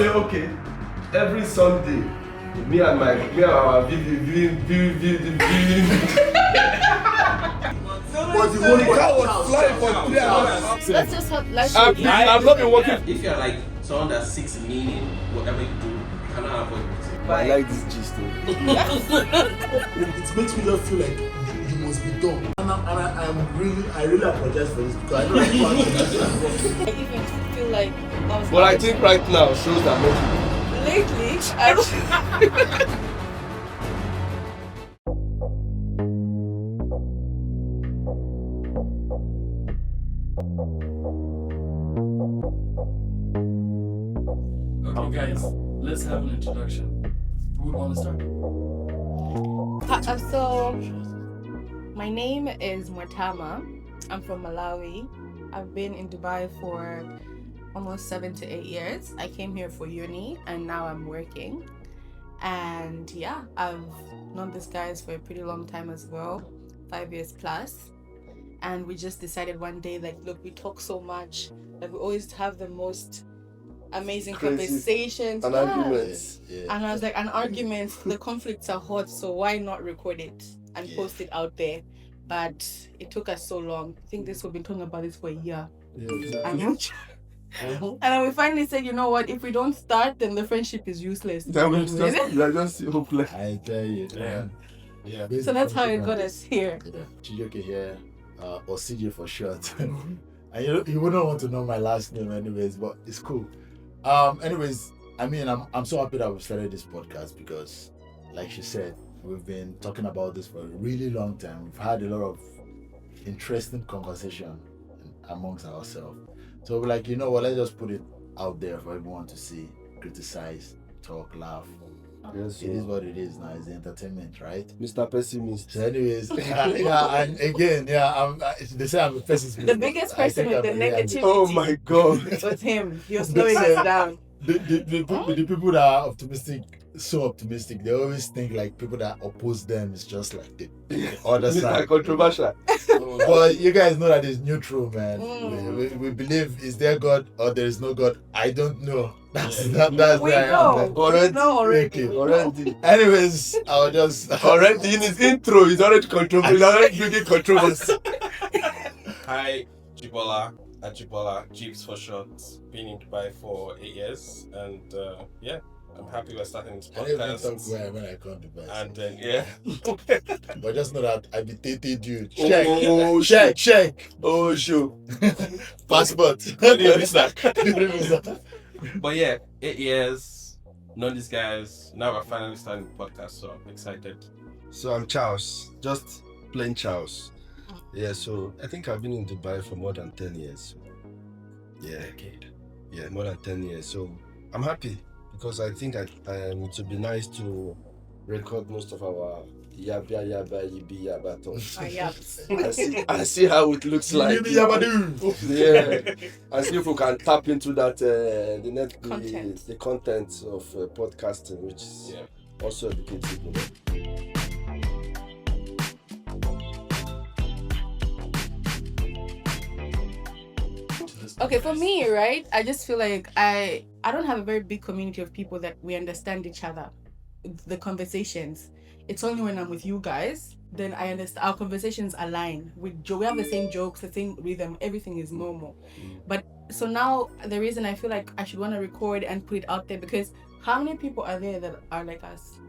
say, okay, every Sunday, me and our But the car was flying for 3 hours. Let's just have I've not been working. If you're like someone that seeks meaning, whatever you do, you cannot avoid it. But I like this gist though. It makes me just feel like you must be dumb. I really apologize for this because I don't like I even feel like that was. But I think right now shows that not. Lately, Okay, guys, let's have an introduction. Who would want to start? So my name is Mwatama. I'm from Malawi. I've been in Dubai for almost 7 to 8 years. I came here for uni and now I'm working. And yeah, I've known these guys for a pretty long time as well, 5 years plus. And we just decided one day, like, look, we talk so much, like we always have the most amazing conversations and arguments. Yeah. And I was like, an argument, the conflicts are hot, so why not record it and post it out there? But it took us so long. I think we've been talking about this for a year. Yeah, exactly. And then we finally said, you know what, if we don't start, then the friendship is useless. You're just hopeless. I tell you. Yeah. So that's how it got us here. Cheejay here, or Ceejay for short. And you wouldn't want to know my last name anyways, but it's cool. Anyways, I mean, I'm so happy that we've started this podcast because, like she said, we've been talking about this for a really long time. We've had a lot of interesting conversation amongst ourselves. So we're like, you know what, let's just put it out there for everyone to see, criticize, talk, laugh. Yes, It is what it is now. It's entertainment, right? Mr. Pessimist. So anyways, and again, they say I'm a pessimist. The biggest person with the negativity Oh my God. was him. He was slowing us down. The people that are optimistic, so optimistic, they always think like people that oppose them is just like the other Mr. side. Controversial. But you guys know that it's neutral, man. Mm. We believe, is there God or there is no God? I don't know. That's We where know. I am. Already. Okay. Anyways, I'll just Already in his intro, he's already controversial. He's already bringing controversy. Hi, Jibola. Jibola, Jeeps for short. Been in Dubai for 8 years, and yeah, I'm happy we're starting this I don't even podcast. talk when I come to Dubai. And then yeah, But just know that I be dated you. Oh, Check. Oh, sure. Passport. but yeah, 8 years. Known these guys. Now we're finally starting the podcast, so I'm excited. So I'm Charles, just plain Charles. Yeah, so I think I've been in Dubai for more than 10 years. Yeah, more than 10 years. So I'm happy because I think it would be nice to record most of our yaba talk. I see how it looks like. Yeah. I see if we can tap into that the content of podcasting, which is also educative. You know? Okay, for me, right, I just feel like I don't have a very big community of people that we understand each other. The conversations. It's only when I'm with you guys, then I understand our conversations align. We have the same jokes, the same rhythm, everything is normal. But so now the reason I feel like I should want to record and put it out there, because how many people are there that are like us?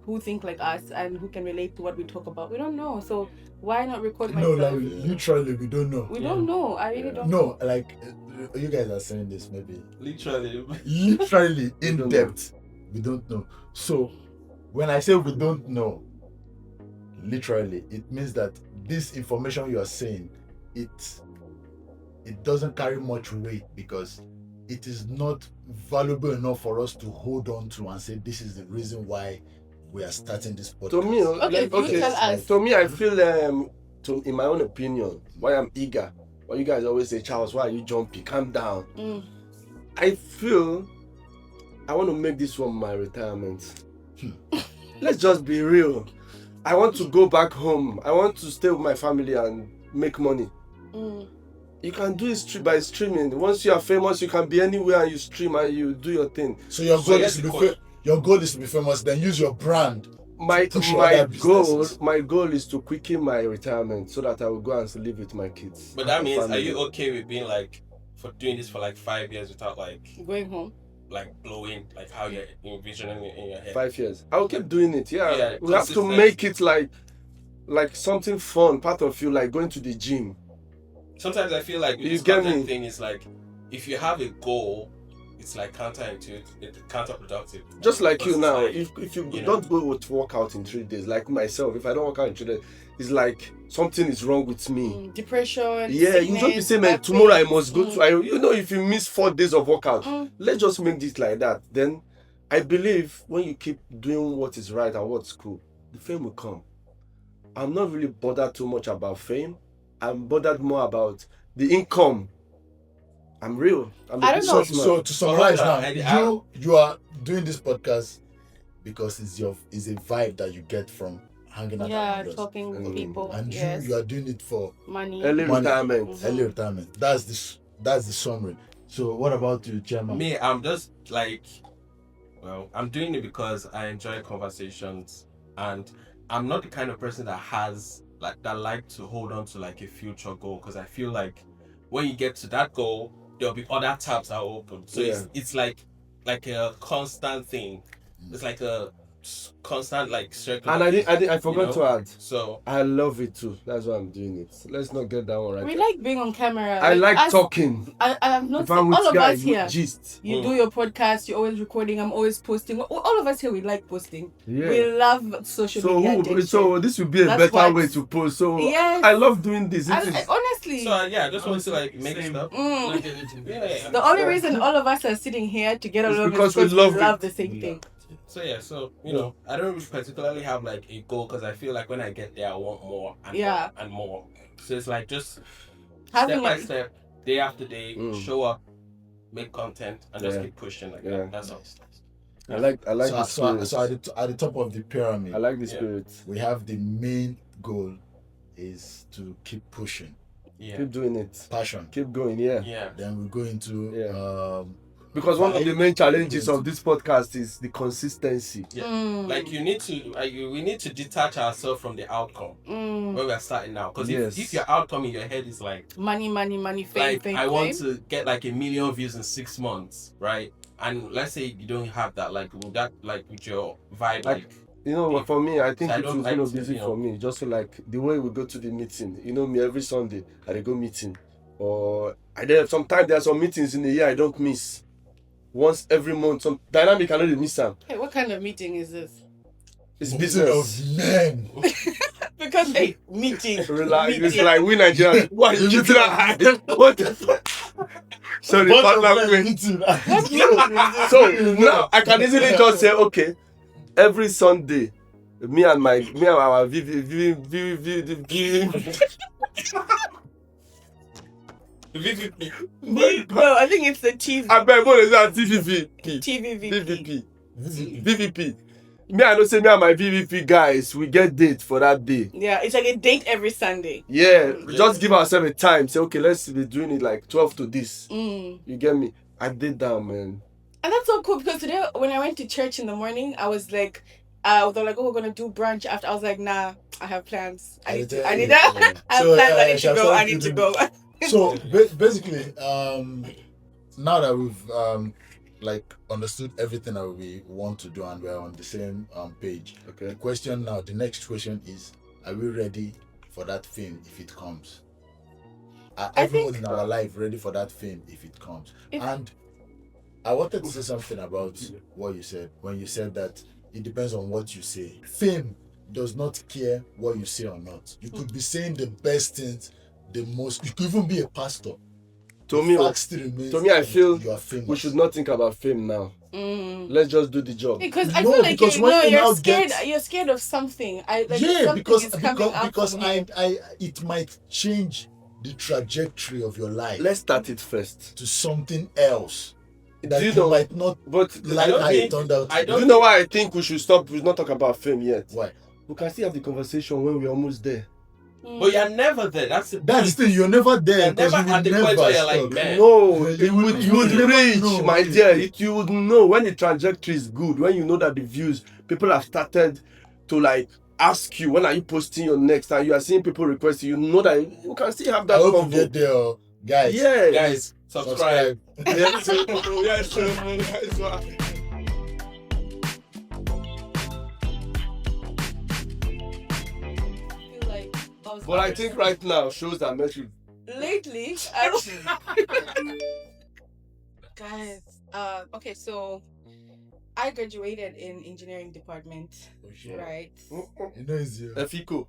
Who think like us and who can relate to what we talk about? We don't know. So why not record myself? No, like literally, we don't know. We don't know. I really don't No, know. like you guys are saying this maybe Literally. in depth. We don't know. So when I say we don't know, literally, it means that this information you are saying, it doesn't carry much weight because it is not valuable enough for us to hold on to and say this is the reason why we are starting this podcast. To me, tell us. To me, I feel in my own opinion, why I'm eager. Why you guys always say, Charles, why are you jumpy? Calm down. I feel I want to make this one my retirement. Let's just be real. I want to go back home. I want to stay with my family and make money. You can do it by streaming. Once you are famous, you can be anywhere and you stream and you do your thing. So your goal is yes, to be your goal is to be famous. Then use your brand. My push other businesses. goal is to quicken my retirement so that I will go and live with my kids. But that means, family. are you okay with being like, for doing this for like 5 years without like Going home. like blowing, like how you're envisioning it in your head? 5 years. I'll keep doing it. Yeah. We have to consistent. make it like something fun, part of you, like going to the gym. Sometimes I feel like You this get content me? thing is like, if you have a goal, it's like counterproductive. Just like you Because now, it's like, if you you don't go to work out in 3 days, like myself, if I don't work out in 3 days, it's like something is wrong with me. Depression. Yeah, you just be saying, man, tomorrow I must go to. If you miss 4 days of workout, let's just make this like that. Then, I believe when you keep doing what is right and what's cool, the fame will come. I'm not really bothered too much about fame. I'm bothered more about the income. I'm real. I don't know. So to summarize now, I- you are doing this podcast because it's a vibe that you get from hanging out. Yeah, around us. talking with people. And yes. you are doing it for Money. early Money. retirement. early retirement. That's the summary. So what about you, Chairman? Me, I'm just like, well, I'm doing it because I enjoy conversations, and I'm not the kind of person that like to hold on to like a future goal, because I feel like when you get to that goal, there'll be other tabs that are open. So Yeah. it's like a constant thing. It's like a constant like circle. And I forgot to add. So I love it too. That's why I'm doing it. Let's not get that one right. We like being on camera. I like us- talking. I've not If I'm with all of guys, us we here. gist. You do your podcast, you're always recording, I'm always posting. All of us here, we like posting. Yeah. We love social So media. attention. so this will be a That's better what- way to post. So Yes. I love doing this. I, This is- honestly, I just want to like make Same. stuff. Like anything. Yeah. the only reason all of us are sitting here together It's along is because we because love we love it. the same thing. So I don't particularly have like a goal, because I feel like when I get there, I want more and Yeah. more and more. So it's like just Having step by a- step, day after day, show up, make content, and just Yeah. keep pushing like Yeah. that. That's all. I like the spirit. So at the top of the pyramid, I like the Yeah. spirit. we have the main goal is to keep pushing, Yeah. Keep doing it. passion. Keep going. Yeah. Yeah. Then we go into Yeah. Because one of the main challenges of this podcast is the consistency. Yeah. Like we need to detach ourselves from the outcome when we are starting now. Because Yes. if your outcome in your head is like, Money, fame, like fame, I want fame. to get like 1 million views in 6 months, right? And let's say you don't have that, like would that like with your vibe, Like, for me, I think So I it don't was like gonna be to, easy for me. Just so like the way we go to the meeting. Me every Sunday I dey go meeting, or sometimes there are some meetings in the year I don't miss. Once every month, some dynamic I know they miss them. Hey, what kind of meeting is this? It's meeting business. of men. Because hey, meeting. Relax. It's meeting. like we Nigerians. Why you get that? What the fuck? Sorry, partner me. Meeting. So now I can easily just say, okay, every Sunday, me and our No, I think it's the TV. I bet what is that TVVP? TVVP. VVP. Me, I know say me and my VVP guys, we get date for that day. Yeah, it's like a date every Sunday. Yeah, we just give ourselves a time. Say, okay, let's be doing it like 12 to this. Mm. You get me? I did that, man. And that's so cool because today when I went to church in the morning, I was like, they're like, oh, we're gonna do brunch after. I was like, nah, I have plans. I need that. I have So, plans. I need to shall go. start I need to go. So basically, now that we've like understood everything that we want to do and we're on the same page, Okay. the next question is, are we ready for that fame if it comes? Are I everyone think- in our life ready for that fame if it comes? And I wanted to say something about what you said when you said that it depends on what you say. Fame does not care what you say or not. You could be saying the best things, the most. You could even be a pastor. To me, Fact still remains to me, I that feel you are famous. we should not think about fame now. Mm. Let's just do the job. Because I No, feel like because when you now you're scared. get- You're scared of something. Yeah, something because is coming out because from you. it might change the trajectory of your life Let's start it first. to something else that Do you you know? might not But like don't how think- it turned out. I do don't you know why I think we should not talk about fame yet? Why? We can still have the conversation when we're almost there. But you're never there. That's the That's the thing. You're never there You're because never you at would the point where you're never like, stop. man. No, Yeah, you would never reach, know. my dear. You would know when the trajectory is good, when you know that the views, people have started to like ask you, when are you posting your next, and you are seeing people request you know that you can still have I that hope you convo. get there, guys. Yeah. Guys, subscribe. Yes, yes. feel like But I think right now shows that metric. lately, guys. Okay, so I graduated in engineering department, Oh, shit. right? You know it's you. Efiko.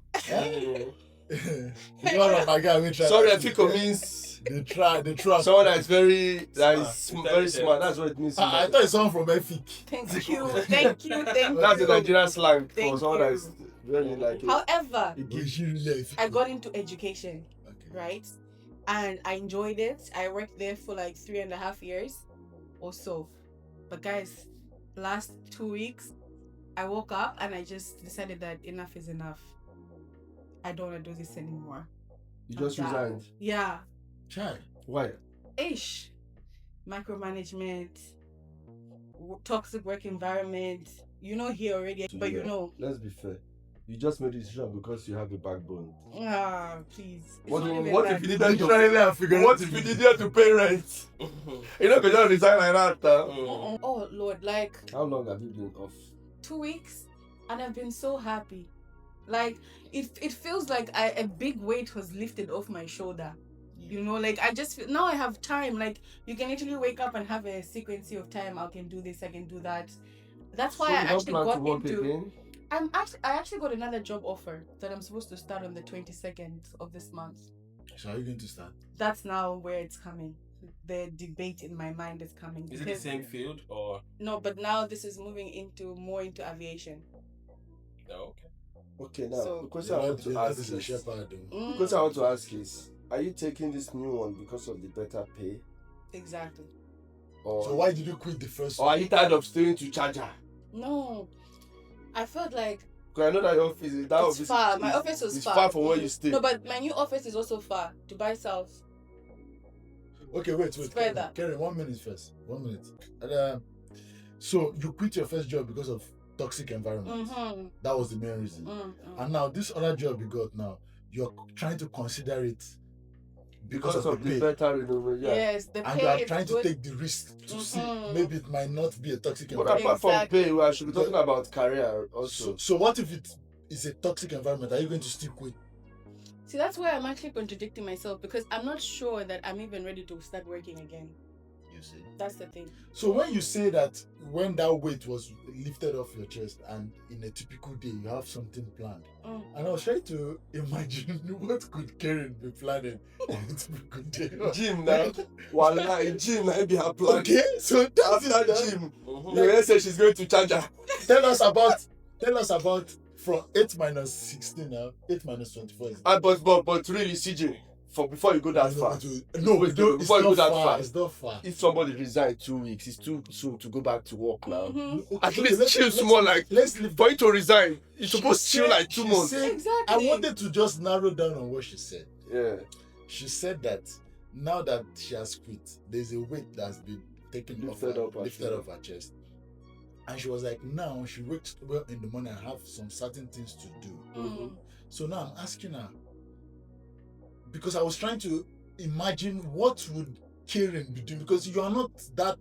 It's one of my guy. We try. Sorry, Efiko means They try. someone that is very Smart. very smart. That's what it means. I thought it's someone from Efik. Thank you, thank you. That's the Nigerian slang for Thank someone you. that is very like. However, I got into education, Okay. right? And I enjoyed it. I worked there for like 3.5 years or so. But guys, last 2 weeks, I woke up and I just decided that enough is enough. I don't want to do this anymore. You just I'm done. resigned. Yeah. Chai. Why? Ish. Micromanagement, toxic work environment. You know here already, but you know. Let's be fair. You just made the decision because you have a backbone. Please. It's What not even if that. you needed to pay rent? You know, could just resign like that. Oh Lord, like How long have you been off? 2 weeks, and I've been so happy. Like it feels like a big weight was lifted off my shoulder. You know, like I just feel, now I have time. Like you can actually wake up and have a sequence of time. I can do this, I can do that. That's why So I you don't actually plan to got work into. again? I actually got another job offer that I'm supposed to start on the 22nd of this month. So are you going to start? That's now where it's coming. The debate in my mind is coming. Is it the because- same field or No, but now this is moving more into aviation. no? Okay. Okay, now So- the question I want to ask is a is, shepherd. the question I want to ask is, are you taking this new one because of the better pay, Exactly. or So why did you quit the first or are you tired of staying to charger? No, I felt like Because I know that your office is that it's office. far. My is- office was is far. far from where you stay. No, but my new office is also far. Dubai South. Okay, wait. Further. Karen, 1 minute first. 1 minute. And, so you quit your first job because of toxic environment. Mm-hmm. That was the main reason. And now this other job you got now, you're trying to consider it because of the pay. better renewal. Yeah. Yes, the And pay you are is trying to good. take the risk to see Mhm. maybe it might not be a toxic But environment. apart from Exactly. pay, we should be talking about career So, also. so what if it is a toxic environment? Are you going to still quit? See, that's why I'm actually contradicting myself because I'm not sure that I'm even ready to start working again. You see. That's the thing. So when you say that when that weight was lifted off your chest and in a typical day you have something planned, and I was trying to imagine what could Karen be planning in a typical day. Gym now. Wallahi, gym now be her plan. Okay, so that's After it. gym, Mhm. the man said she's going to charge her. Tell us about from 8 minus 16 now. 8 minus 24 is But really, CJ, before you go that far, No, Wait, it's before you not go that far. far. It's not far. if somebody resign 2 weeks, it's too soon to go back to work now. Mhm. Okay, At least let's- chill let's- small, like Let's leave. for you to resign, you're She supposed to chill said- like 2 she months. said- Exactly. I wanted to just narrow down on what she said. Yeah. She said that now that she has quit, there's a weight that's been taken Lifted off off her off her chest. And she was like, now she wakes up in the morning and have some certain things to do. Mm. So now I'm asking her, because I was trying to imagine what would Karen be doing, because you are not that,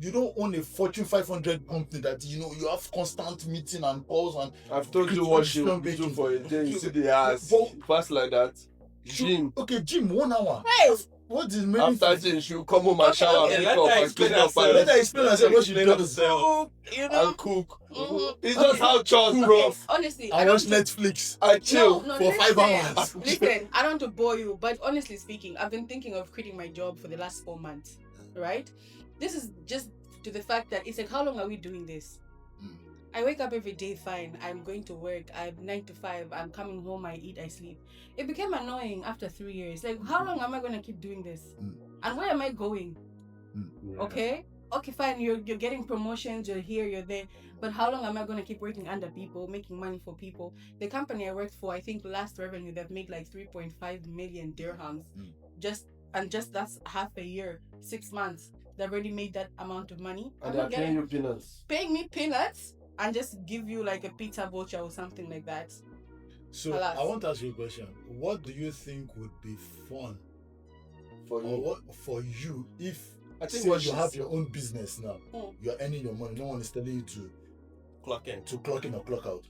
you don't own a Fortune 500 company that you have constant meeting and calls and I've told you what she will do for a day. You see the ass fast like that. Gym. Okay, gym 1 hour. Hey! What is many After gym, she'll come home and shower, okay, make let up, her and explain clean up, herself. Let her explain herself what she Explain does. herself. You know? and cook. Mhm. It's just how chores, bro. Honestly, I don't watch think- Netflix. I chill. No, for 5 listen, hours. Listen, I don't want to bore you, but honestly speaking, I've been thinking of quitting my job for the last 4 months, right? This is just to the fact that it's like, how long are we doing this? Mm. I wake up every day fine. I'm going to work. I'm 9 to 5. I'm coming home. I eat. I sleep. It became annoying after 3 years. Like, how long am I going to keep doing this? Mm. And where am I going? Yeah. Okay. okay, fine, you're getting promotions, you're here, you're there, but how long am I going to keep working under people, making money for people? The company I worked for, I think last revenue they've made like 3.5 million dirhams. Just that's half a year, 6 months. They've already made that amount of money. And they're paying you peanuts. Paying me peanuts and just give you like a pizza voucher or something like that. So Alas. I want to ask you a question. What do you think would be fun For or you. what for you if I think say what you she's- have your own business now, Mm. you're earning your money, no one is telling you to Clock in. clock in or clock out.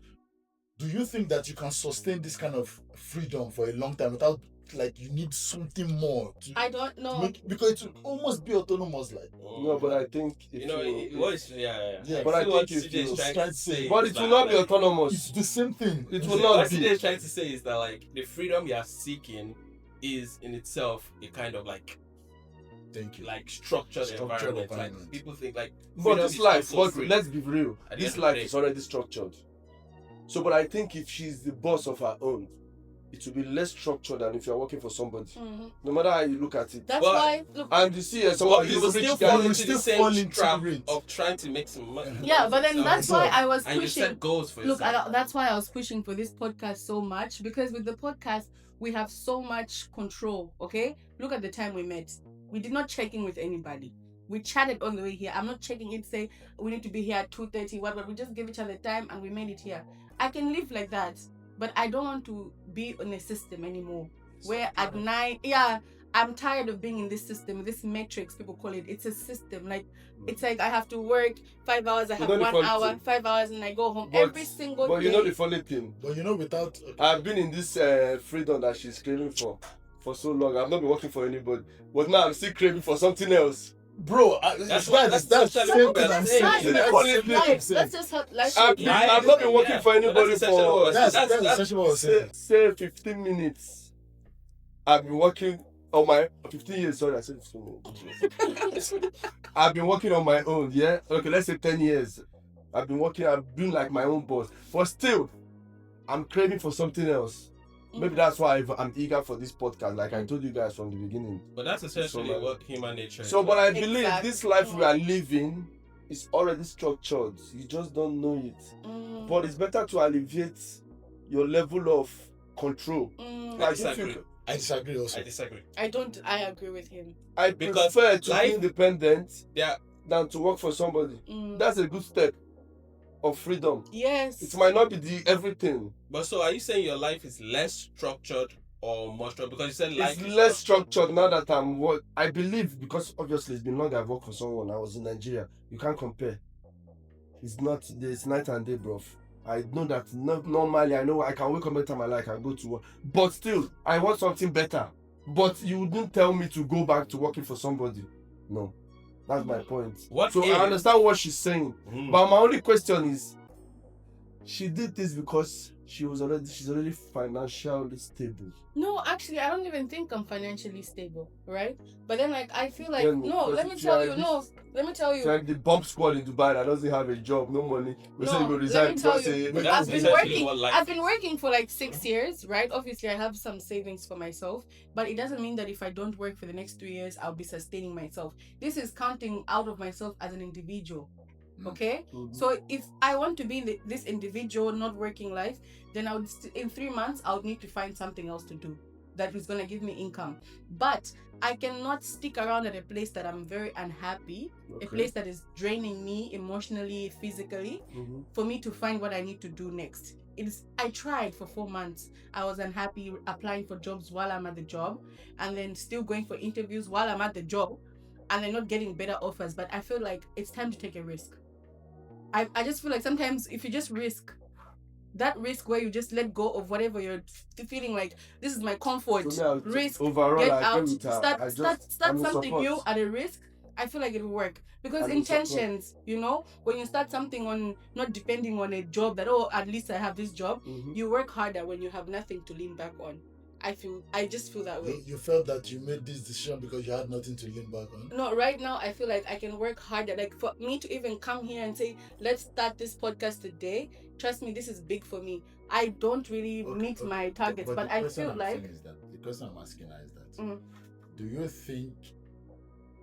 Do you think that you can sustain this kind of freedom for a long time without like you need something more to I don't know. make, because it will almost be autonomous like No, but I think if You know, what is Yeah, but I see what think if CJ is you- trying to say. but is it will that, not be like, it's autonomous. the same thing. It It's will the- not What be. CJ is trying to say is that like the freedom you are seeking is in itself a kind of like structured environment. environment. Like people think like But freedom this is life, also but free. let's be real. At the This end of life the is day. already structured. So, but I think if she's the boss of her own, it will be less structured than if you're working for somebody. Mhm. No matter how you look at it. That's But- why, look, And you see, But someone you is will rich still guy. fall will into still the same fall into trap it. of trying to make some money. yeah, but then that's why I was and you pushing. set goals for Look, yourself. that's why I was pushing for this podcast so much, because with the podcast we have so much control. Okay, look at the time we met. We did not check in with anybody. We chatted on the way here. I'm not checking in, say we need to be here at 2:30. What? We just gave each other time and we made it here. I can live like that, but I don't want to be in a system anymore. Where at 9, I'm tired of being in this system, this matrix people call it. It's a system. Like it's like I have to work 5 hours. I You have know the 1 funny hour, thing? 5 hours, and I go home But- every single But day. you know the funny thing? But you know, without I've been in this freedom that she's craving for so long. I've not been working for anybody. But now I'm still craving for something else. bro, That's that's essentially same what thing we're I'm saying. saying. That's That's the the funny same thing. Let's just let's I've not been working for anybody That's essentially what for we're That's saying. essentially what I was saying. say 15 minutes. I've been working on my 15 years. Sorry, I said 15 minutes. I've been working on my own. Yeah. Okay, let's say 10 years. I've been working. I've been like my own boss. But still, I'm craving for something else. Maybe that's why I'm eager for this podcast. Like I told you guys from the beginning. But that's essentially So, what human nature is. So, but I believe Exactly. this life we are living is already structured. You just don't know it. Mm, But it's better to alleviate your level of control. mm, I Like if disagree. you, I disagree also. I disagree. I agree with him. I Because prefer to life- be independent Yeah. than to work for somebody. Mm, That's a good step of freedom. yes. It might not be the everything. But so are you saying your life is less structured or more structured? Because you said life It's is less structured now that I'm what I believe, because obviously it's been long I've worked for someone. I was in Nigeria. You can't compare. It's not it's night and day, bro. I know that normally I know I can wake up anytime I like and go to work. But still, I want something better. But you wouldn't tell me to go back to working for somebody. No. That's my point. What So if- I understand what she's saying. Mm. But my only question is, she did this because she's already financially stable. No, actually, I don't even think I'm financially stable, right? But then, like, I feel like Then, no. because Let me if tell you you. are No, let me tell It's you. like the bomb squad in Dubai that doesn't have a job, no money. We say you No, go let resign me tell because you. But I've that's been essentially working. what life I've been working for like 6 years, right? Obviously, I have some savings for myself, but it doesn't mean that if I don't work for the next 3 years, I'll be sustaining myself. This is counting out of myself as an individual. Okay, so if I want to be in this individual not working life, then I would in 3 months I would need to find something else to do that is gonna give me income. But I cannot stick around at a place that I'm very unhappy, a place that is draining me emotionally, physically, for me to find what I need to do next. I tried for 4 months. I was unhappy applying for jobs while I'm at the job, and then still going for interviews while I'm at the job, and then not getting better offers. But I feel like it's time to take a risk. I just feel like sometimes if you just risk, that risk where you just let go of whatever you're feeling like, this is my comfort, risk, overall, get I agree out, with her. I start just- I'm in something support. new at a risk. I feel like it will work because I'm in support. intentions, when you start something on not depending on a job that, oh, at least I have this job, you work harder when you have nothing to lean back on. I just feel that way. You felt that you made this decision because you had nothing to lean back on. No, right now I feel like I can work harder. Like for me to even come here and say, let's start this podcast today. Trust me, this is big for me. I don't really meet my targets, but the I question feel I'm like saying is that the question I'm asking her is that Mm. do you think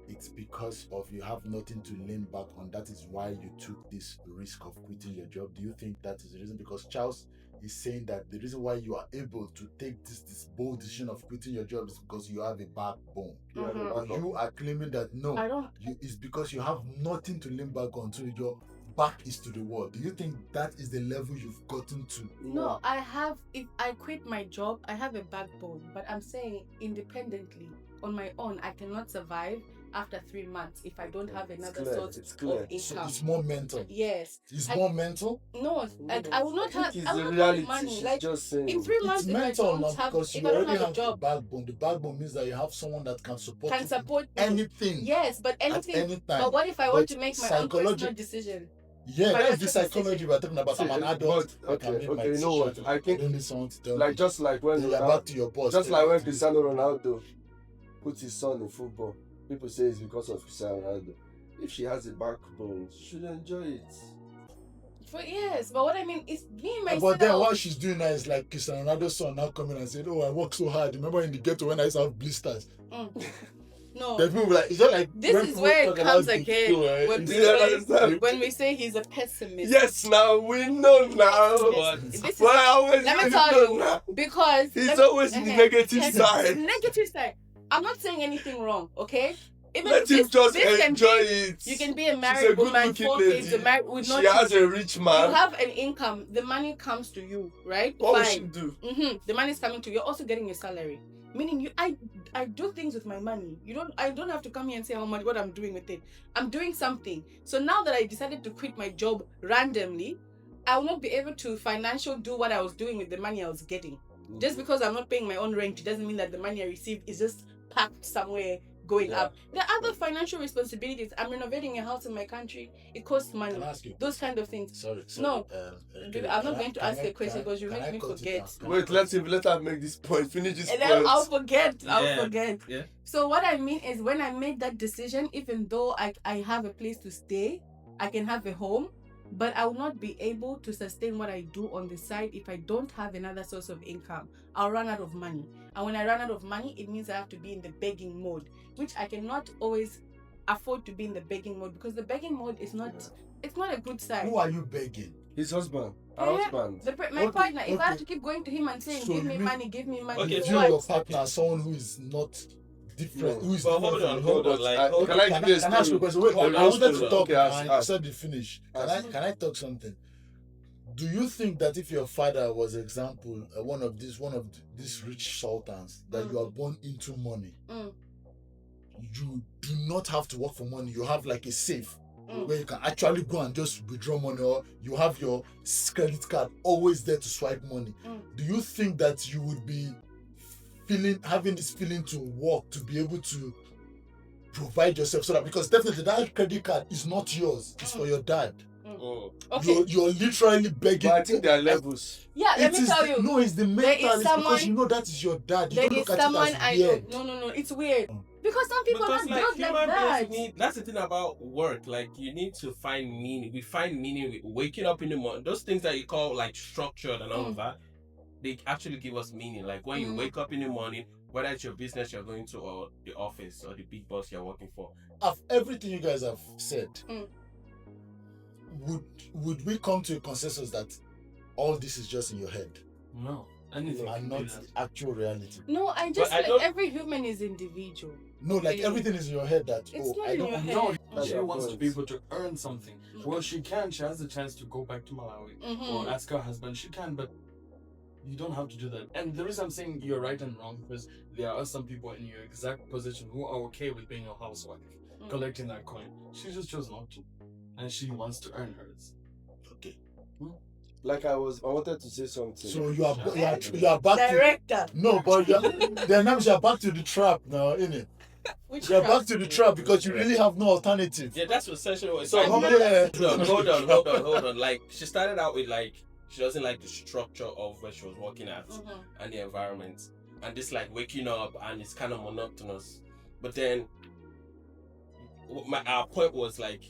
it's because of you have nothing to lean back on. That is why you took this risk of quitting your job. Do you think that is the reason? Because Charles is saying that the reason why you are able to take this bold decision of quitting your job is because you have a backbone. But you are claiming that no, I don't. it's because you have nothing to lean back on. So your back is to the wall. Do you think that is the level you've gotten to? No, I have. If I quit my job, I have a backbone. But I'm saying independently, on my own, I cannot survive after 3 months if I don't have another source of So income. it's more mental. Yes. It's more mental. No, like I will not have. It's I will the not reality. have money. She's Like just saying. in 3 months, It's if I mental don't now have, because if you I don't already have a have the job, backbone. The backbone means that you have someone that can support can you support me. anything. Yes, but At anything. any time. But what if I want But to make my own personal psychology- decision? Yeah, that's the Financial psychology decision. we're talking about. I'm an adult. But, I can make my you know what? decision. I think don't need someone to tell like me. just like when Then you're back to your boss. just Tell like you when to do. Cristiano Ronaldo put his son in football, people say it's because of Cristiano Ronaldo. If she has a backbone, she should enjoy it. Yes, but what I mean is me myself. But then what she's doing now is like Cristiano Ronaldo's son now coming and saying, "Oh, I work so hard. Remember in the ghetto when I used to have blisters." No. Then people be like, "Is that like?" This when is people where talk it about comes the again. skill, right? When Do you understand? when we say he's a pessimist. Yes, now we know now. This is, But I always let me really tell know you, now. because He's always in the negative Yes, side. Negative side. I'm not saying anything wrong, okay? Even Let him just this can enjoy be- it. You can be a She's married a woman, good-looking 4 lady. kids, married with no She has children. a rich man. You have an income. The money comes to you, right? What will she Fine. do? The money is coming to you. You're also getting a salary. Meaning I do things with my money. I don't have to come here and say how much what I'm doing with it. I'm doing something. So now that I decided to quit my job randomly, I will not be able to financially do what I was doing with the money I was getting. Just because I'm not paying my own rent, it doesn't mean that the money I received is just packed somewhere going up. There are other financial responsibilities. I'm renovating a house in my country. It costs money. Can I ask you? Those kind of things. Sorry. No, okay, I'm not can going I- to can ask I- a question can I- because you can make I me cut it forget. down? Can I Wait, cut let her make this point. Finish this And point. then I'll forget. Yeah. I'll forget. Yeah. So what I mean is when I made that decision, even though I have a place to stay, I can have a home, but I will not be able to sustain what I do on the side if I don't have another source of income. I'll run out of money. And when I run out of money, it means I have to be in the begging mode, which I cannot always afford to be in the begging mode because the begging mode is not it's not a good side. Who are you begging? His husband. Yeah, Our husband. My Okay, partner, if I have okay. to keep going to him and saying, So give me you- money, give me money. Okay, If for you what? your partner are someone who is not different, No. who is But different hold on, from hold you. on. Like, I- can I give you a Can I ask you a story? question? Wait, Hold I on, wanted hold to on. talk Okay, ask, and ask. you said you finish. Ask. Can I talk something? Do you think that if your father was example one of these rich sultans that you are born into money, you do not have to work for money. You have like a safe where you can actually go and just withdraw money, or you have your credit card always there to swipe money. Do you think that you would be having this feeling to work to be able to provide yourself, so that, because definitely that credit card is not yours, it's for your dad. Okay. You're literally begging. But I think there are levels. Yeah, let me tell you. No, it's the mental. is It's someone- because you know that is your dad. You There don't is look at someone it as I weird. no, it's weird. Because some people Because are like built human like that. beings need, that's the thing about work. Like you need to find meaning. We find meaning with waking up in the morning. Those things that you call like structured and all of that, they actually give us meaning. Like when you wake up in the morning, whether it's your business you're going to or the office or the big boss you're working for. Of everything you guys have said, would we come to a consensus that all this is just in your head No. Anything and can not be that. the actual reality? No, I just I feel don't- like every human is individual. No, like Yeah. everything is in your head that It's not I in don't your head. No, That's she your wants to point. be able to earn something. Well, she can. She has the chance to go back to Malawi or ask her husband. She can, but you don't have to do that. And the reason I'm saying you're right and wrong because there are some people in your exact position who are okay with being a housewife, collecting that coin. She just chose not to, and she wants to earn hers. Okay. Like I wanted to say something. So you are back Director. to no, but then now you are back to the trap now, innit? Which You are trust? back to the trap because you really have no alternative. Yeah, that's what essentially what it's So like. how many- Hold on. Like she started out with like she doesn't like the structure of where she was working at and the environment, and this like waking up and it's kind of monotonous. But then our point was like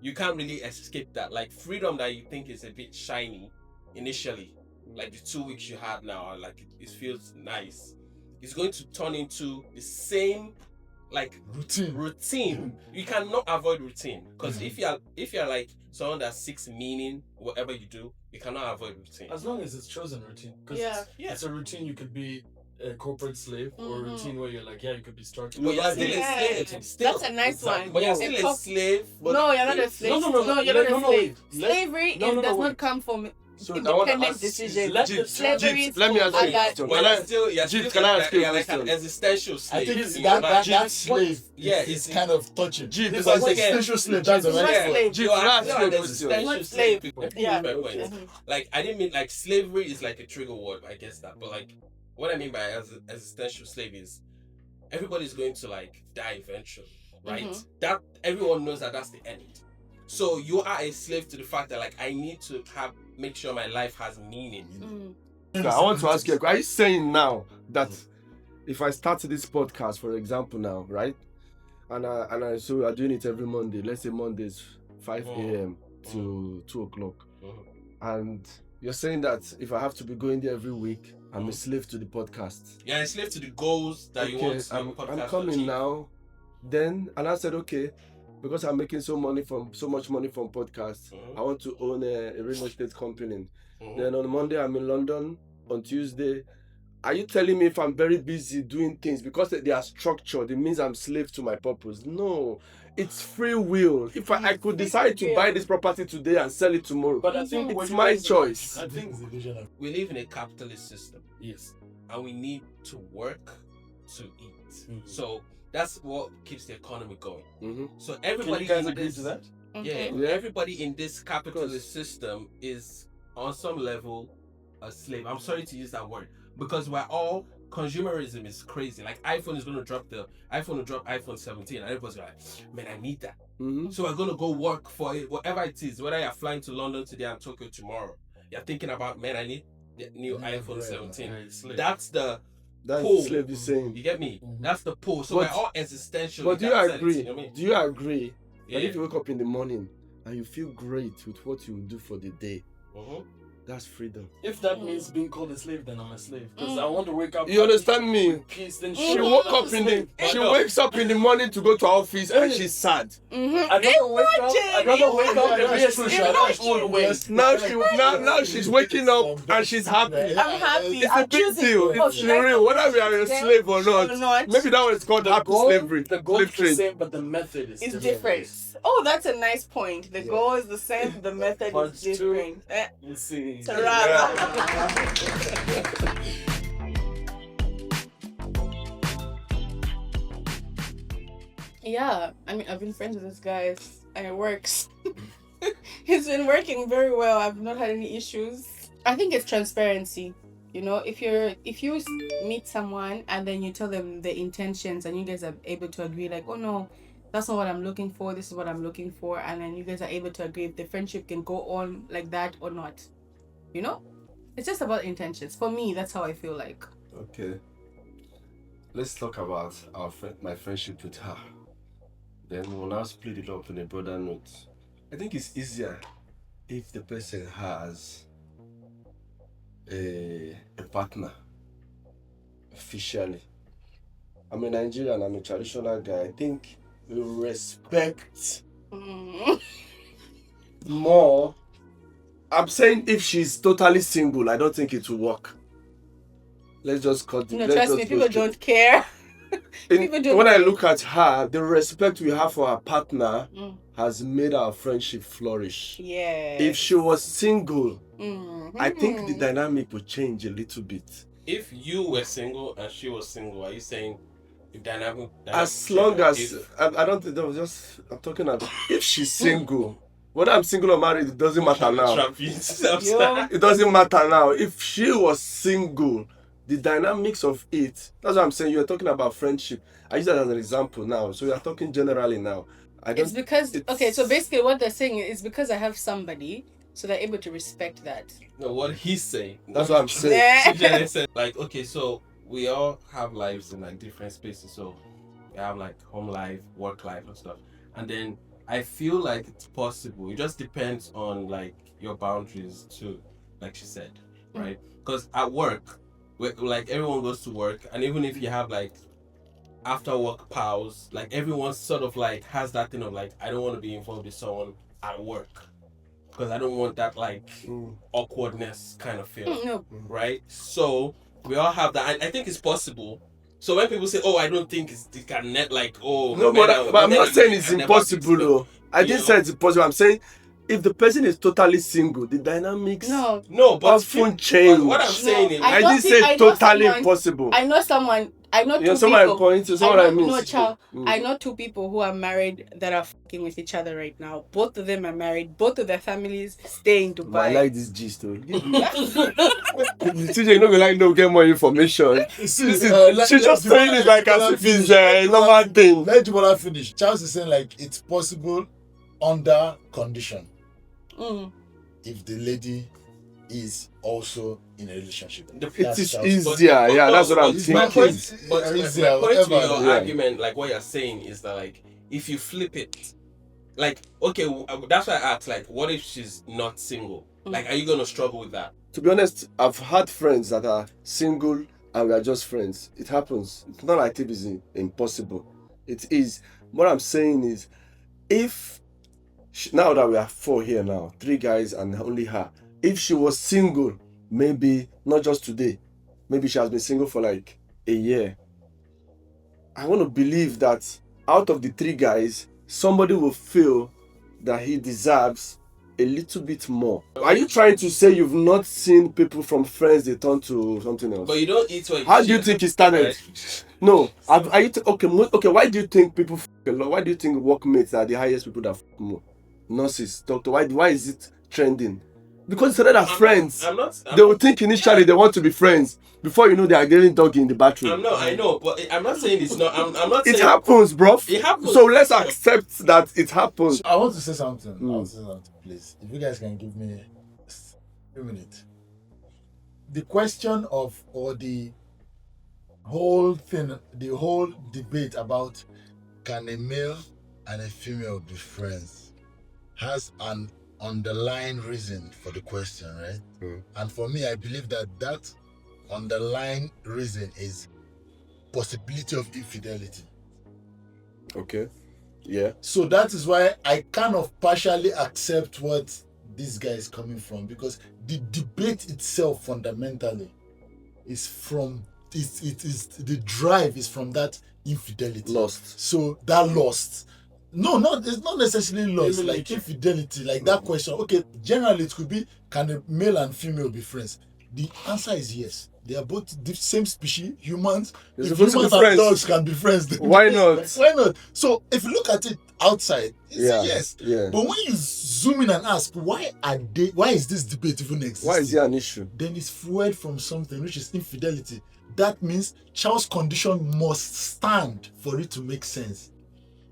you can't really escape that. Like freedom that you think is a bit shiny initially, like the 2 weeks you had now, like it feels nice. It's going to turn into the same like routine. You cannot avoid routine, because if you're like someone that seeks meaning whatever you do, you cannot avoid routine. As long as it's chosen routine. Because it's a routine. You could be a corporate slave, or a routine where you're like, you could be starting. But you're still a slave. That's a nice one. But you're still a slave. But no, you're not a slave. No, you're not a slave. Let- Slavery no, does wait. not come from So I want to independent ask, decisions. let the- Slavery is let me ask you a other- question. But you're still can I ask you a you're like an question? existential I slave. think it's You that know, that slave. Yeah, is it's- kind of touching. G, Because because it's again- essential slave. That's the It's not right word. slave. You are That's still the an question. existential Not slave. slave. People. Yeah. Fair point. Like, I didn't mean like slavery is like a trigger word, I guess that. But like, what I mean by existential slave is everybody's going to like die eventually, right? That everyone knows that that's the end. So you are a slave to the fact that like I need to make sure my life has meaning. I want to ask you, are you saying now that if I start this podcast, for example, now, right? And so we are doing it every Monday. Let's say Mondays 5 a.m. to 2 o'clock. And you're saying that if I have to be going there every week, I'm a slave to the podcast. Yeah, a slave to the goals that you want your I'm podcast to coming achieve. now. Then, and I said, okay, because I'm making so much money from podcasts, I want to own a real estate company. Then on Monday, I'm in London. On Tuesday, are you telling me if I'm very busy doing things because they are structured, it means I'm slave to my purpose? No, it's free will. If I could decide to buy this property today and sell it tomorrow, But I think it's my choice. I think We live in a capitalist system. yes. And we need to work to eat. So that's what keeps the economy going. So Can everybody you guys in agree this, to that? Yeah. everybody in this capitalist system is on some level a slave. I'm sorry to use that word, because we're all consumerism is crazy. Like iPhone is going to drop iPhone 17 and everybody's like, man, I need that. So we're going to go work for it, whatever it is, whether you're flying to London today and Tokyo tomorrow, you're thinking about, man, I need the new iPhone 17. That's the pull. Slave is saying. You get me? That's the pull. So But- we're all existential. But in do you that sense, agree? you know what I mean? Do you agree that Yeah. if you wake up in the morning and you feel great with what you will do for the day, that's freedom? If that means being called a slave, then I'm a slave. Because I want to wake up. You understand me? with peace. Then She sure, woke I'm a up in slave. the. She wakes up in the morning to go to office and she's sad. I'd rather wake up. I'd rather wake up and be a slave That's all the way. Now she's waking up and she's happy. I'm happy. It's I'm a big choosing. deal. Oh, It's should I real. Whether we are a slave or not. Maybe that was called happy slavery. The goal Slave is the trade. same, but the method is It's different. Oh, that's a nice point. The goal is the same, the method Part is two. different. We'll see. It's a wrap. Yeah, I mean, I've been friends with this guy, and it works. It's been working very well. I've not had any issues. I think it's transparency. You know, if you meet someone and then you tell them the intentions and you guys are able to agree, like, oh no, that's not what I'm looking for, this is what I'm looking for, and then you guys are able to agree if the friendship can go on like that or not. You know? It's just about intentions. For me, that's how I feel like. Okay. Let's talk about my friendship with her. Then we'll now split it up in a broader note. I think it's easier if the person has a partner officially. I'm a Nigerian, I'm a traditional guy. I think we respect more. I'm saying if she's totally single, I don't think it will work. Let's just cut it. No, let's trust just me, go people straight. don't care. People don't When I care. look at her, the respect we have for our partner has made our friendship flourish. Yeah. If she was single, I think the dynamic would change a little bit. If you were single and she was single, are you saying the dynamic As long as I don't think that was just I'm talking about if she's single. Whether I'm single or married, it doesn't matter now. It doesn't matter now. If she was single, the dynamics of it, that's what I'm saying. You're talking about friendship. I use that as an example now. So you're talking generally now. It's because okay, so basically what they're saying is because I have somebody, so they're able to respect that. No, what he's saying. That's what I'm saying. Ceejay said, like, okay, so we all have lives in like different spaces. So we have like home life, work life, and stuff. And then I feel like it's possible. It just depends on like your boundaries too, like she said, right? Because at work, like everyone goes to work, and even if you have like after work pals, like everyone sort of like has that thing of like, I don't want to be involved with someone at work because I don't want that like awkwardness kind of feel. No. Right? So we all have that. I think it's possible. So when people say, "Oh, I don't think it can net like oh," No, but I'm not saying it's impossible though. I didn't say it's impossible. I'm saying if the person is totally single, the dynamics No. but often change. But what I'm saying is, I didn't say totally impossible. I know someone. I know two someone people. point to someone I mean. No, child. I know two people who are married that are fucking with each other right now. Both of them are married. Both of their families stay in Dubai. I like this gist though. Ceejay, you know, like no get more information. She's just saying it like as if it's a normal thing. Let Jibola finish. Charles is saying like it's possible under condition. If the lady is also in a relationship. It is easier, yeah, that's what I'm thinking. My point to your Yeah. argument, like what you're saying is that like if you flip it, like okay, that's why I asked like, what if she's not single? Like, are you gonna struggle with that? To be honest, I've had friends that are single and we are just friends. It happens. It's not like it is impossible. It is. What I'm saying is, if now that we are 4 here now, 3 guys and only her, if she was single, maybe not just today, maybe she has been single for like a year, I want to believe that out of the 3 guys, somebody will feel that he deserves a little bit more. Are you trying to say you've not seen people from friends they turn to something else? But you don't eat what. How do you think it started? No. Are you okay? Why do you think people f a lot? Why do you think workmates are the highest people that f more? Nurses, doctor. Why is it trending? Because instead of friends, they will think initially they want to be friends. Before you know, they are getting doggy in the bathroom. I know, but I'm not saying it's not. I'm not saying it happens, bro. It happens. So let's accept that it happens. I want to say something. Please. If you guys can give me a minute. The question of, or the whole thing, the whole debate about can a male and a female be friends has an underlying reason for the question, right? And for me, I believe that underlying reason is possibility of infidelity. Okay. Yeah. So that is why I kind of partially accept what this guy is coming from, because the debate itself fundamentally is from it is the drive is from that infidelity. Lost. So that lost. No, it's not necessarily lost, like infidelity, like that question. Okay, generally it could be, can a male and female be friends? The answer is yes. They are both the same species, humans. If humans and dogs can be friends, then why not? Why not? So if you look at it outside, it's a yes. Yeah. But when you zoom in and ask, why is this debate even existing? Why is there an issue? Then it's fueled from something, which is infidelity. That means child's condition must stand for it to make sense.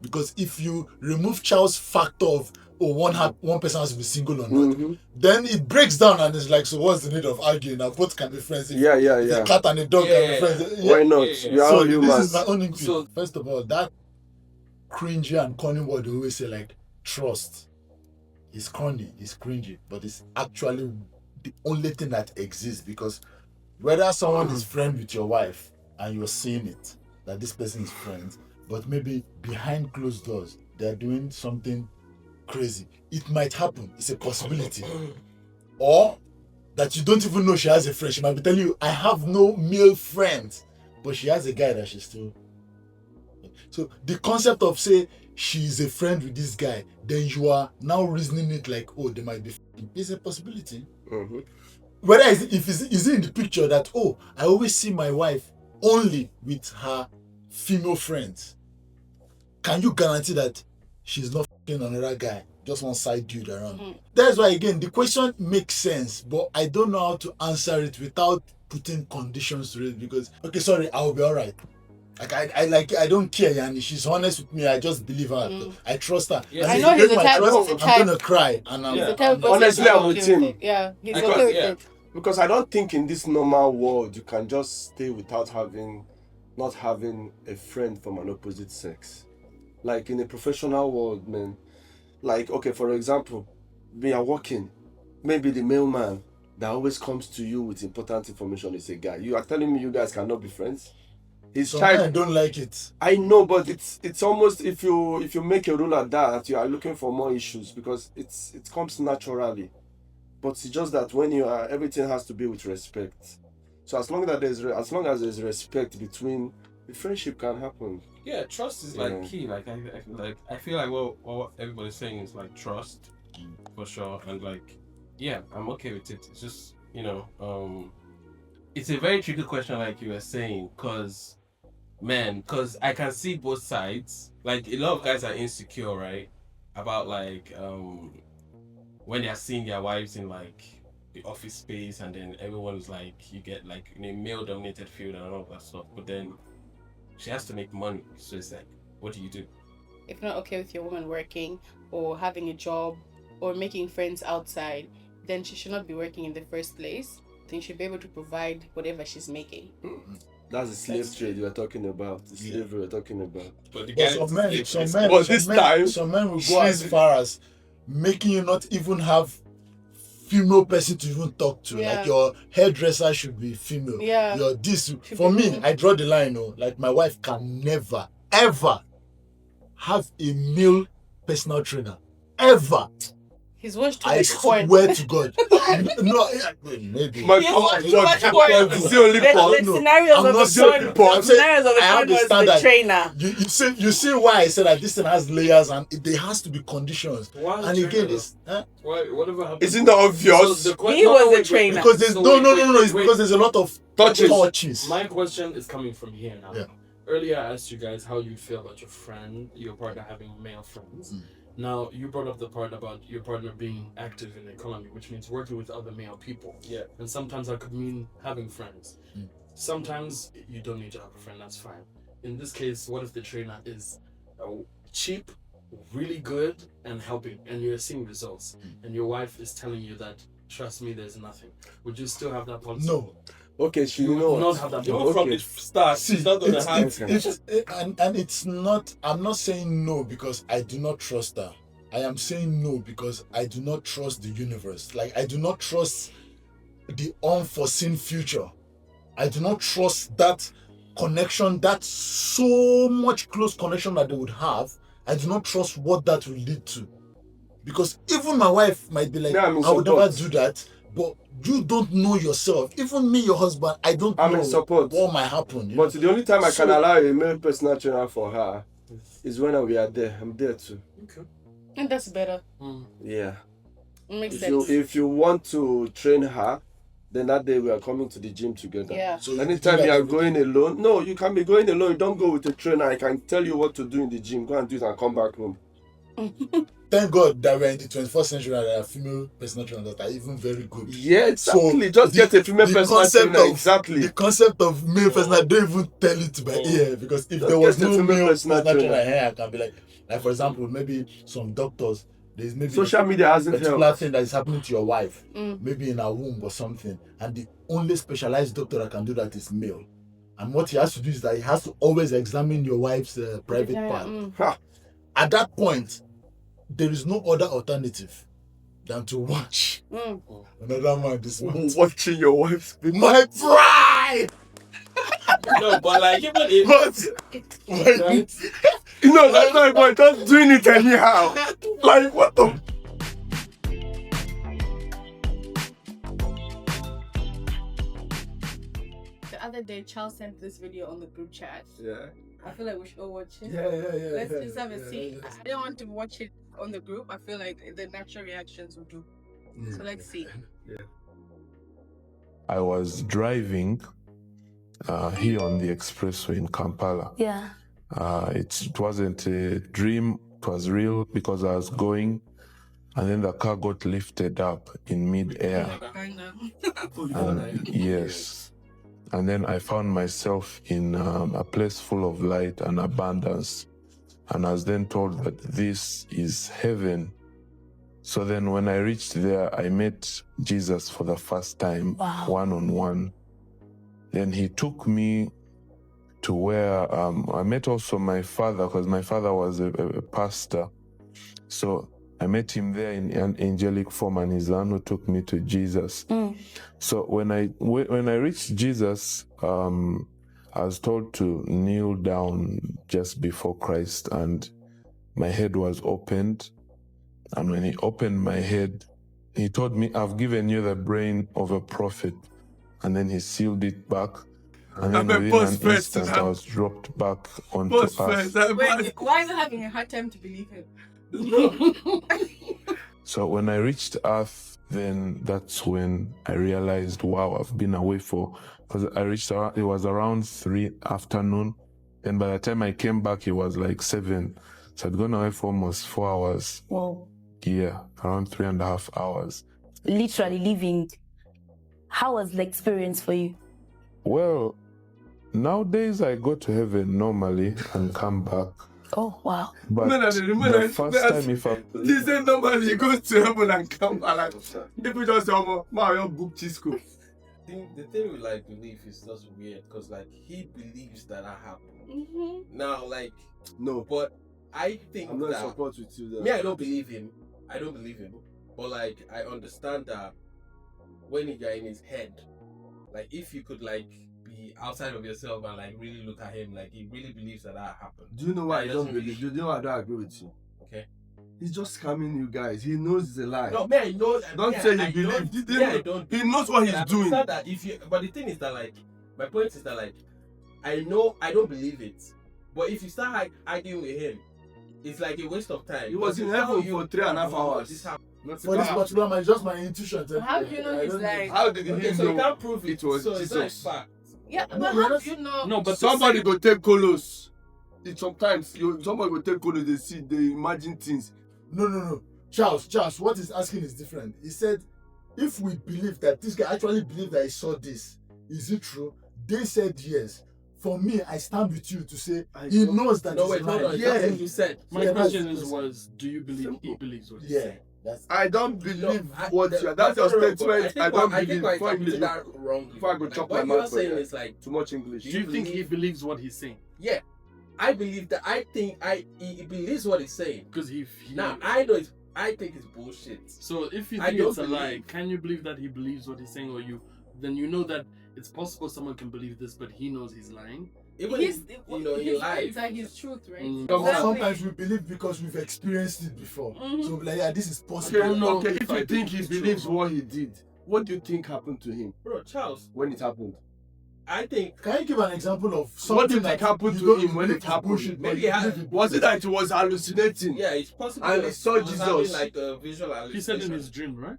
Because if you remove child's factor of one person has to be single or not, then it breaks down and it's like, so what's the need of arguing? Now both can be friends. If a cat and a dog can be friends. Why not? We are all humans. This is my own input. So first of all, that cringy and corny word they always say, like trust, is corny, it's cringy, but it's actually the only thing that exists. Because whether someone is friend with your wife and you're seeing it, that this person is friends, but maybe behind closed doors they're doing something crazy, it might happen. It's a possibility. Or that you don't even know she has a friend. She might be telling you, I have no male friends, but she has a guy that she's still. So the concept of say she's a friend with this guy, then you are now reasoning it like, oh, they might be. It's a possibility. Whether is it in the picture that, oh, I always see my wife only with her female friends. Can you guarantee that she's not fucking another guy, just one side dude around? That's why, again, the question makes sense, but I don't know how to answer it without putting conditions to it. Because, okay, sorry, I'll be alright. I don't care, Yani. She's honest with me. I just believe her. I trust her. Yeah. I know he's the type of I'm gonna cry. And honestly, I'm with him. Yeah, he's okay with it. Because I don't think in this normal world you can just stay without not having a friend from an opposite sex. Like in a professional world, man. Like, okay, for example, we are working. Maybe the mailman that always comes to you with important information is a guy. You are telling me you guys cannot be friends? his Some child. men don't like it. I know, but it's almost, if you make a rule like that, you are looking for more issues because it comes naturally. But it's just that when you are, everything has to be with respect. So as long as there's respect between, the friendship can happen. Yeah, trust is like key. Like I feel like what everybody's saying is like trust, for sure. And like, yeah, I'm okay with it. It's just, it's a very tricky question, like you were saying, because I can see both sides. Like a lot of guys are insecure, right? About like when they are seeing their wives in like the office space, and then everyone's like, you get like in a male-dominated field and all of that stuff. But then she has to make money, so it's like, what do you do? If you're not okay with your woman working or having a job or making friends outside, then she should not be working in the first place. Then she should be able to provide whatever she's making. That's the slave trade you are talking about. The slavery we're talking about. But the But some men will go as far as making you not even have female person to even talk to. Yeah. Like your hairdresser should be female. Yeah. Your this Should for be me, female. I draw the line. Like my wife can never ever have a male personal trainer. Ever. He's watched too I much porn. swear to God. No, maybe. My He's God, watched too much porn. it's the only part. The scenarios I'm of not the saying porn. porn. I'm saying Scenarios of the I porn was understand the that. trainer. You see why I said that this thing has layers and there has to be conditions. Why And again, it's whatever happened. Isn't that obvious? He was a trainer. because there's It's because there's a lot of touches. My question is coming from here now. Yeah. Earlier, I asked you guys how you feel about your partner having male friends. Now, you brought up the part about your partner being active in the economy, which means working with other male people. Yeah. And sometimes that could mean having friends. Sometimes you don't need to have a friend, that's fine. In this case, what if the trainer is cheap, really good, and helping, and you're seeing results, and your wife is telling you that, trust me, there's nothing. Would you still have that policy? No. Okay, so you You know would what? not have that Even policy. from the start, See, it's not gonna happen. and it's not. I'm not saying no because I do not trust her. I am saying no because I do not trust the universe. Like I do not trust the unforeseen future. I do not trust that connection, that so much close connection that they would have. I do not trust what that will lead to. Because even my wife might be like, Yeah, I would never do that. But you don't know yourself. Even me, your husband, I don't I'm know in support. what might happen. But the only time I can So- allow a male personal trainer for her is when we are there. I'm there too. Okay. And that's better. Yeah. It makes If sense. you want to train her, then that day we are coming to the gym together. Yeah. So Anytime do you that are every going day. alone, no, you can be going alone. You don't go with a trainer. I can tell you what to do in the gym. Go and do it and come back home. Thank God that we're in the 21st century and there are female personal trainers that are even very good. Yeah, exactly. So Just get a female the personal concept trainer. of- Exactly. The concept of male personal, don't even tell it by ear because if Just there was get a no female male personal personal trainer trainer. here, I can be like for example, maybe some doctors, there's maybe Social media a hasn't particular helped. thing that is happening to your wife, maybe in her womb or something, and the only specialized doctor that can do that is male. And what he has to do is that he has to always examine your wife's private part. Ha. At that point, there is no other alternative than to watch another man this month. Watching your wife's My pride! No, but like even if You know, that's not about just doing it anyhow. Like, what the? The other day, Charles sent this video on the group chat. Yeah. I feel like we should all watch it. Yeah. Let's just have a see. I don't want to watch it on the group. I feel like the natural reactions will do. So let's see. I was driving here on the expressway in Kampala. Yeah. It wasn't a dream, it was real because I was going and then the car got lifted up in mid-air. Yes. And then I found myself in a place full of light and abundance. And I was then told that this is heaven. So then when I reached there, I met Jesus for the first time, one-on-one. Then he took me to where I met also my father, because my father was a pastor. So I met him there in an angelic form, and he's the one who took me to Jesus. So when I reached Jesus, I was told to kneel down just before Christ, and my head was opened. And when he opened my head, he told me, "I've given you the brain of a prophet." And then he sealed it back. And then within an instant, I was dropped back onto earth. Wait, why are you having a hard time to believe him? So when I reached earth, then that's when I realized, wow, I've been away because I reached around, it was around 3 afternoon. And by the time I came back, it was like 7. So I'd gone away for almost 4 hours. Wow. Yeah, around 3.5 hours. Literally living. How was the experience for you? Well, nowadays I go to heaven normally and come back. Oh, wow. But the first time if I... This ain't nobody goes to heaven and come back. Like, people just say, "Oh, Mario book Chisco." The thing with like belief is just weird because like he believes that happened. Mm-hmm. Now, like, No, but I think I'm not in that support with you there. me, I don't believe him. But like, I understand that when you're in his head, like, if you could like be outside of yourself and like really look at him, like he really believes that happened. Do you know why I He don't doesn't believe? Do you know why I don't agree with you? Okay. He's just scamming you guys. He knows it's a lie. No, man, I know. Don't yeah, say you I believe. don't- He yeah, I don't. He knows what I he's doing. understand that if you, but the thing is that like, my point is that like, I know I don't believe it, but if you start arguing with him, it's like a waste of time. He was in heaven for 3.5 hours. This happened. For this particular man, it's just my intuition. How do you know he's lying? How did Okay, he so you know can't prove it. it was so it's not a Jesus? fact. Yeah, No, but we're how not- do you know? No, but Somebody go take colos. Sometimes somebody go take colos. They see, they imagine things. No. Charles, what he's asking is different. He said, if we believe that this guy actually believed that he saw this, is it true? They said yes. For me, I stand with you to say he knows that No, it's wait, hold lying. on. Yeah. That's what you said. my Yeah, question that's- was, do you believe he believes what he's Yeah, saying? that's I don't believe what you are. That's That's your not wrong, but statement. I don't I believe. think I Before I interpreted believe that wrongly. before I go Like, chop what my you're mouth for saying you. is like, too much English. Do you think he believes what he's saying? yeah, I believe that. I think he believes what he's saying. Because he Now I know it's. I think it's bullshit. So if you I think don't it's a lie, believe. can you believe that he believes what he's saying, or then you know that it's possible someone can believe this, but he knows he's lying? Even He's, if, you know, in life. it's like his truth, right? Mm. Sometimes we believe because we've experienced it before. Mhm. So like, yeah, this is possible. Okay, know okay. if If I you think he it's true believes or not. what he did, what do you think happened to him Bro, Charles, when it happened? I think. Can you give an example of something What do you that think happened you to don't him when believe it is happened? bullshit, but Maybe you he believe had- it? Was it that he was hallucinating? Yeah, it's possible. And he saw was having, Jesus. like a visual He said in hallucination. his dream, right?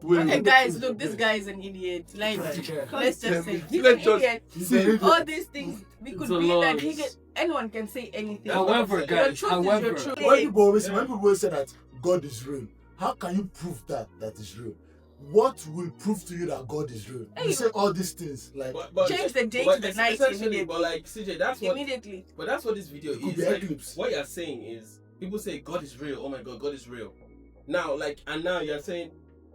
Wait, Okay, wait. guys, look, this guy is an idiot. Like, let's just say he's Let's an just- idiot. He's an idiot. All these things, we It's could a be lot. that anyone can say anything. However, your guys, truth however, is your truth. When people always say that God is real, how can you prove that is real? What will prove to you that God is real? Hey, You say all these things like But Change the day but to the night essentially, immediately. But like CJ, that's what. Immediately. But that's what this video It could is. be Like, eclipse. what you're saying is people say God is real. Oh my God, God is real. Now, like, and now you're saying,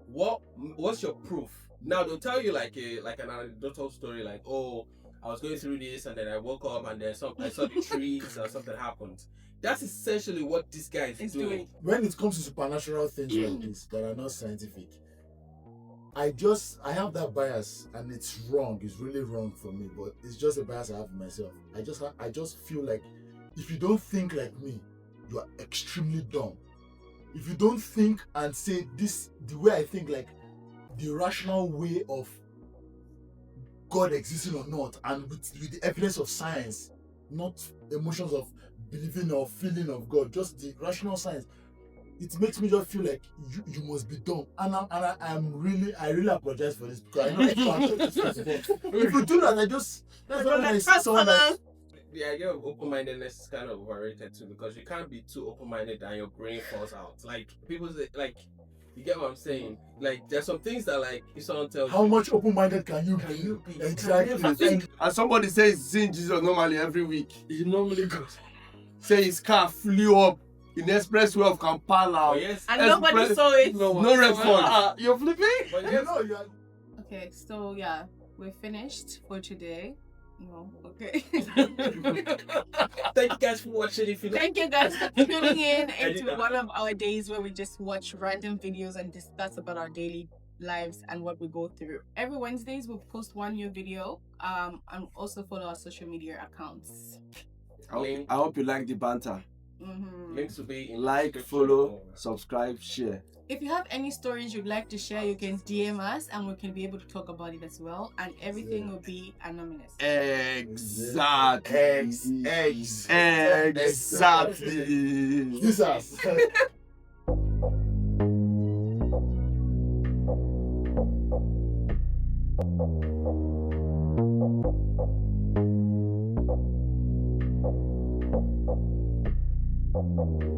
what's your proof? Now they'll tell you like an anecdotal story, like, oh, I was going through this and then I woke up and then I saw the trees or something happened. That's essentially what this guy is doing. when it comes to supernatural things like this that are not scientific, I have that bias and it's wrong. It's really wrong for me, but it's just a bias I have for myself. I just feel like if you don't think like me, you are extremely dumb. If you don't think and say this the way I think, like the rational way of God existing or not, and with the evidence of science, not emotions of believing or feeling of God, just the rational science, it makes me just feel like you must be dumb. And I really apologize for this because I know people are this before. If you do that, that's why when I see someone like The idea of open-mindedness is kind of overrated too, because you can't be too open-minded and your brain falls out. Like people say, like, you get what I'm saying? Like there's some things that like if someone tells how you, much open-minded can you be? be? Exactly. And somebody says he's seeing Jesus normally every week. He normally goes. Say his car flew up in the expressway of Kampala. Oh, yes, And nobody saw it. No response. You're flipping? but You yes, know, you are Okay, so yeah, we're finished for today. No, okay. thank you guys for watching. If you like, Thank you guys for tuning in Edit into that. one of our days where we just watch random videos and discuss about our daily lives and what we go through. Every Wednesdays we post one new video. And also follow our social media accounts. I hope you like the banter. Links will be in Like, follow, subscribe, share. If you have any stories you'd like to share, you can DM us and we can be able to talk about it as well. And everything will be anonymous. Exactly. Exactly. Jesus. Thank you.